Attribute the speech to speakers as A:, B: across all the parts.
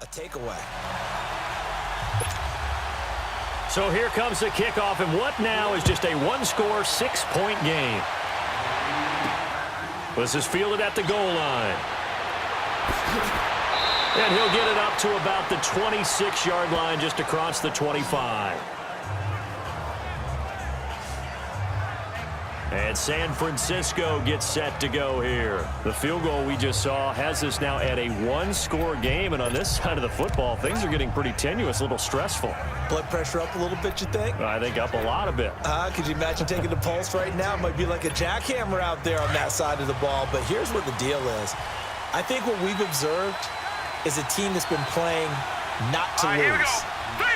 A: a takeaway.
B: So here comes the kickoff, and what now is just a one-score, 6-point game. This is fielded at the goal line. And he'll get it up to about the 26-yard line, just across the 25. And San Francisco gets set to go here. The field goal we just saw has us now at a one-score game. And on this side of the football, things are getting pretty tenuous, a little stressful.
A: Blood pressure up a little bit, you think?
B: I think up a lot a bit.
A: Could you imagine taking the pulse right now? It might be like a jackhammer out there on that side of the ball. But here's what the deal is. I think what we've observed is a team that's been playing not to lose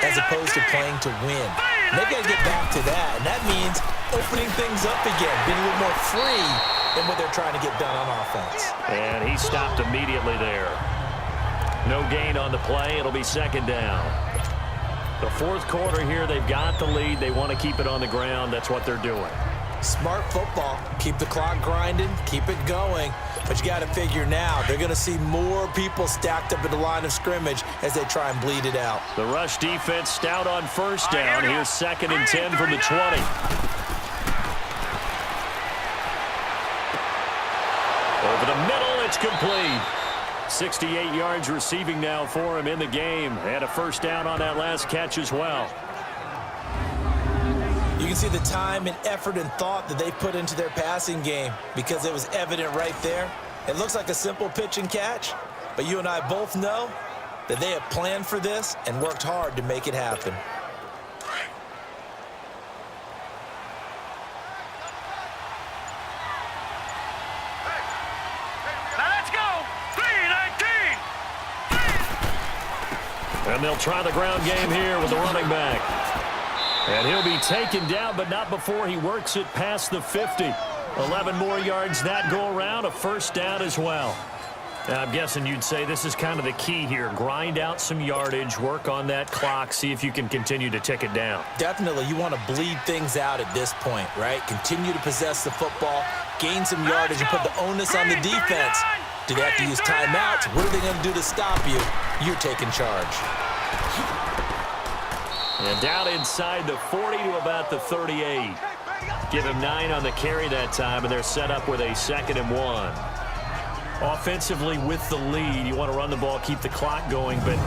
A: as opposed to playing to win. And they've got to get back to that. And that means opening things up again, being a little more free in what they're trying to get done on offense.
B: And he stopped immediately there. No gain on the play. It'll be second down. The fourth quarter here, they've got the lead. They want to keep it on the ground. That's what they're doing.
A: Smart football. Keep the clock grinding. Keep it going. But you got to figure now, they're going to see more people stacked up at the line of scrimmage as they try and bleed it out.
B: The rush defense stout on first down. Here's 2nd and 10 from the 20. Over the middle, it's complete. 68 yards receiving now for him in the game. And a first down on that last catch as well.
A: You can see the time and effort and thought that they put into their passing game because it was evident right there. It looks like a simple pitch and catch, but you and I both know that they have planned for this and worked hard to make it happen.
B: And they'll try the ground game here with the running back. And he'll be taken down, but not before he works it past the 50. 11 more yards that go around, a first down as well. Now, I'm guessing you'd say this is kind of the key here. Grind out some yardage, work on that clock, see if you can continue to tick it down.
A: Definitely, you want to bleed things out at this point, right? Continue to possess the football, gain some yardage, and put the onus on the defense. Do they have to use timeouts? What are they going to do to stop you? You're taking charge.
B: And down inside the 40 to about the 38. Give him 9 on the carry that time, and they're set up with a 2nd and 1. Offensively with the lead, you want to run the ball, keep the clock going, but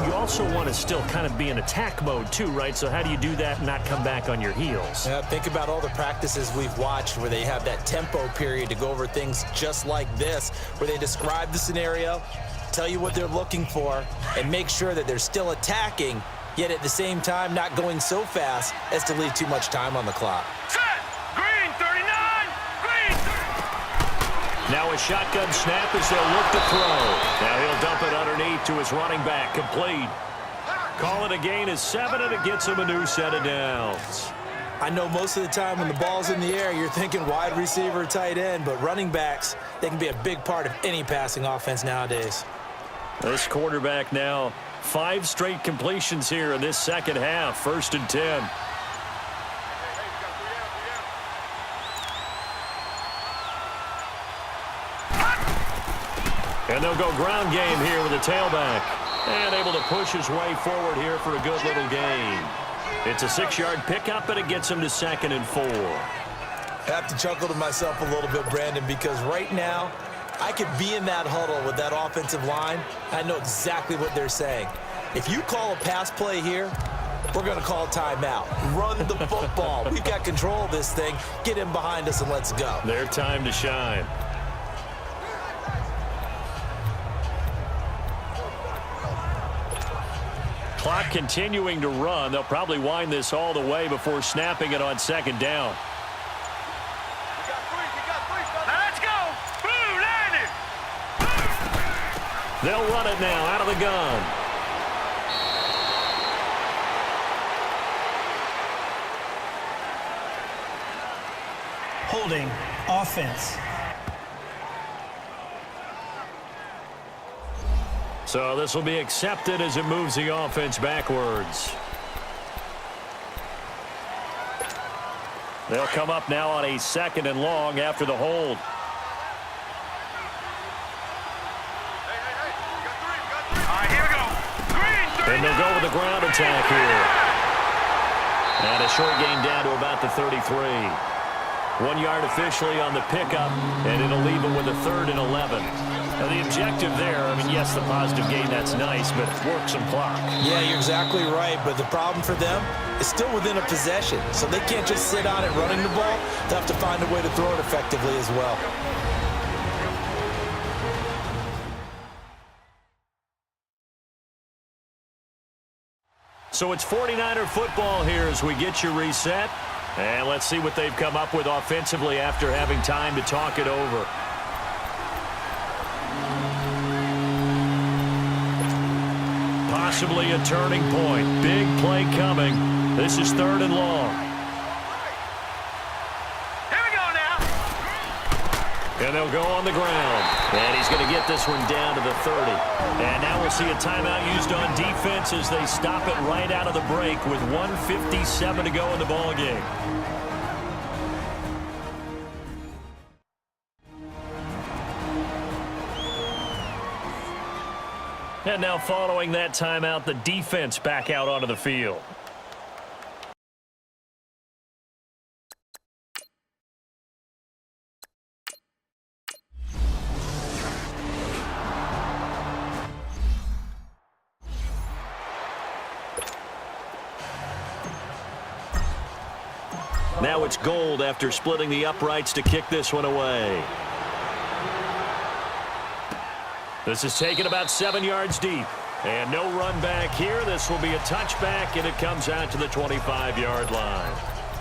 B: you also want to still kind of be in attack mode too, right? So how do you do that and not come back on your heels?
A: Think about all the practices we've watched where they have that tempo period to go over things just like this, where they describe the scenario, tell you what they're looking for, and make sure that they're still attacking, yet at the same time not going so fast as to leave too much time on the clock.
C: Green, 39! Green!
B: Now a shotgun snap as they'll look to throw. Now he'll dump it underneath to his running back, complete. Call it a gain of 7, and it gets him a new set of downs.
A: I know most of the time when the ball's in the air, you're thinking wide receiver, tight end, but running backs, they can be a big part of any passing offense nowadays.
B: This quarterback now 5 straight completions here in this second half. 1st and 10. And they'll go ground game here with the tailback. And able to push his way forward here for a good little gain. It's a 6-yard pickup, and it gets him to 2nd and 4.
A: I have to chuckle to myself a little bit, Brandon, because right now I could be in that huddle with that offensive line. I know exactly what they're saying. If you call a pass play here, we're going to call timeout. Run the football. We've got control of this thing. Get in behind us and let's go.
B: Their time to shine. Clock continuing to run. They'll probably wind this all the way before snapping it on 2nd down.
C: Let's go! Blue, landed!
B: They'll run it now out of the gun.
D: Holding offense.
B: So this will be accepted as it moves the offense backwards. They'll come up now on a 2nd and long after the hold.
C: All right, here we go.
B: And they'll go with the ground attack here. And a short gain down to about the 33. 1 yard officially on the pickup, and it'll leave them with a 3rd and 11. Now, the objective there, I mean, yes, the positive gain, that's nice, but work some clock.
A: Yeah, you're exactly right, but the problem for them is still within a possession, so they can't just sit on it running the ball. They have to find a way to throw it effectively as well.
B: So it's 49er football here as we get you reset. And let's see what they've come up with offensively after having time to talk it over. Possibly a turning point. Big play coming. This is 3rd and long.
C: Here we go now.
B: And they'll go on the ground. And he's going to get this one down to the 30. And now we'll see a timeout used on defense as they stop it right out of the break with 1:57 to go in the ball game. And now following that timeout, the defense back out onto the field. Now it's Gold after splitting the uprights to kick this one away. This is taken about 7 yards deep. And no run back here. This will be a touchback, and it comes out to the 25-yard line.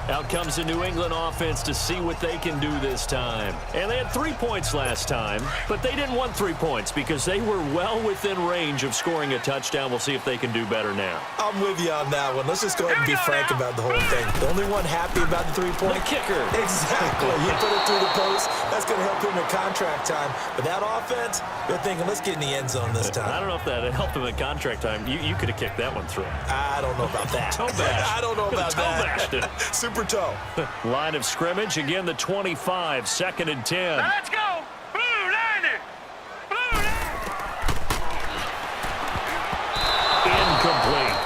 B: Out comes the New England offense to see what they can do this time. And they had 3 points last time, but they didn't want 3 points because they were well within range of scoring a touchdown. We'll see if they can do better now.
A: I'm with you on that one. Let's just go ahead and be frank about the whole thing. The only one happy about the 3-point?
B: The kicker.
A: Exactly. You put it through the post. That's going to help him in contract time. But that offense, they're thinking, let's get in the end zone this time.
B: I don't know if that helped him in contract time. You could have kicked that one through.
A: I don't know about that.
B: Toe bash.
A: I don't know about that. Super toe.
B: Line of scrimmage, again the 25, 2nd and 10.
C: Let's go. Blue Niner. Blue Niner.
B: Incomplete.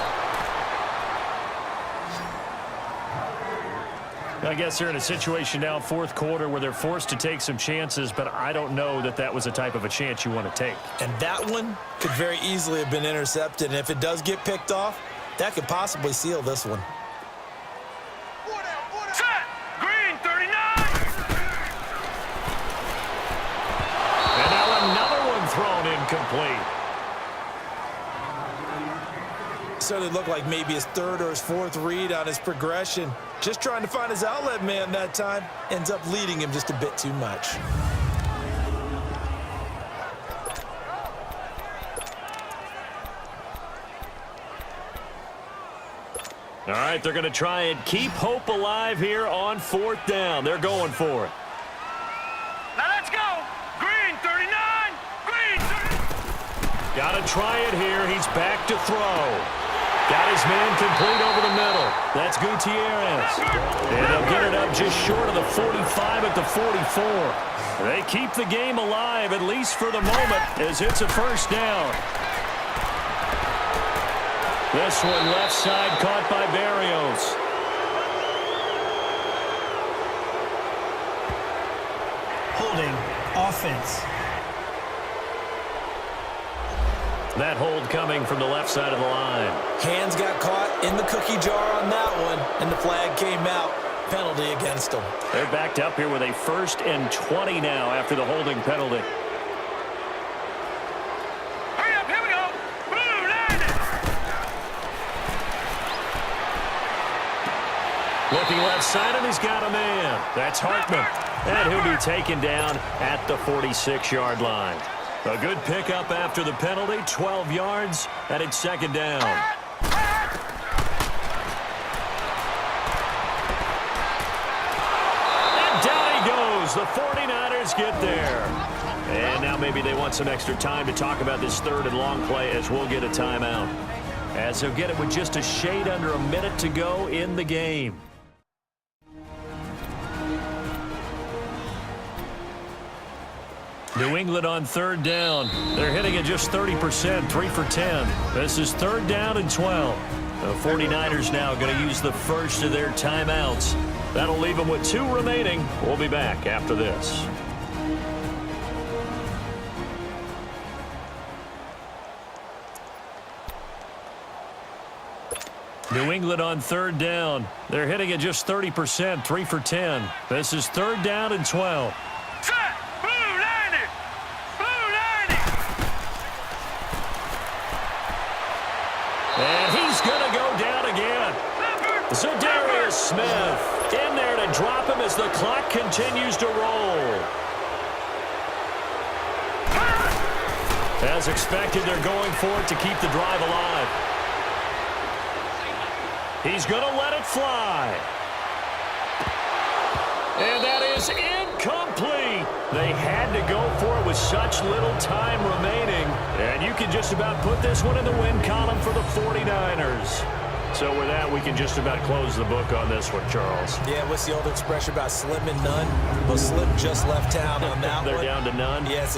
B: I guess they're in a situation now, 4th quarter, where they're forced to take some chances, but I don't know that that was the type of a chance you want to take.
A: And that one could very easily have been intercepted, and if it does get picked off, that could possibly seal this one.
C: Set. Green 39.
B: And now another one thrown incomplete.
A: So it looked like maybe his 3rd or his 4th read on his progression. Just trying to find his outlet man that time. Ends up leading him just a bit too much.
B: All right, they're going to try and keep hope alive here on 4th down. They're going for it.
C: Now let's go. Green 39. Green 30.
B: Got to try it here. He's back to throw. Got his man complete over the middle. That's Gutierrez. And they'll get it up just short of the 45 at the 44. They keep the game alive, at least for the moment, as it's a 1st down. This one left side caught by Barrios.
D: Holding offense.
B: That hold coming from the left side of the line.
A: Hands got caught in the cookie jar on that one, and the flag came out. Penalty against them.
B: They're backed up here with a 1st and 20 now after the holding penalty.
C: Hurry up. Here we go. Blue Niner.
B: Looking left side, and he's got a man. That's Hartman. And he'll be taken down at the 46-yard line. A good pickup after the penalty, 12 yards, and it's 2nd down. And down he goes. The 49ers get there. And now maybe they want some extra time to talk about this 3rd and long play as we'll get a timeout. As they'll get it with just a shade under a minute to go in the game. New England on third down. They're hitting at just 30%, 3 for 10. This is third down and 12. The 49ers now going to use the first of their timeouts. That'll leave them with 2 remaining. We'll be back after this. New England on third down. They're hitting at just 30%, 3 for 10. This is third down and 12.
C: Set. Blue 90. Blue 90.
B: And he's going to go down again. Zadarius Smith in there to drop him as the clock continues to roll. As expected, they're going for it to keep the drive alive. He's going to let it fly. And that is incomplete. They had to go for it with such little time remaining. And you can just about put this one in the win column for the 49ers. So with that, we can just about close the book on this one, Charles.
A: Yeah, what's the old expression about slim and none? Well, Slim just left town on that one.
B: They're down to none?
A: Yes,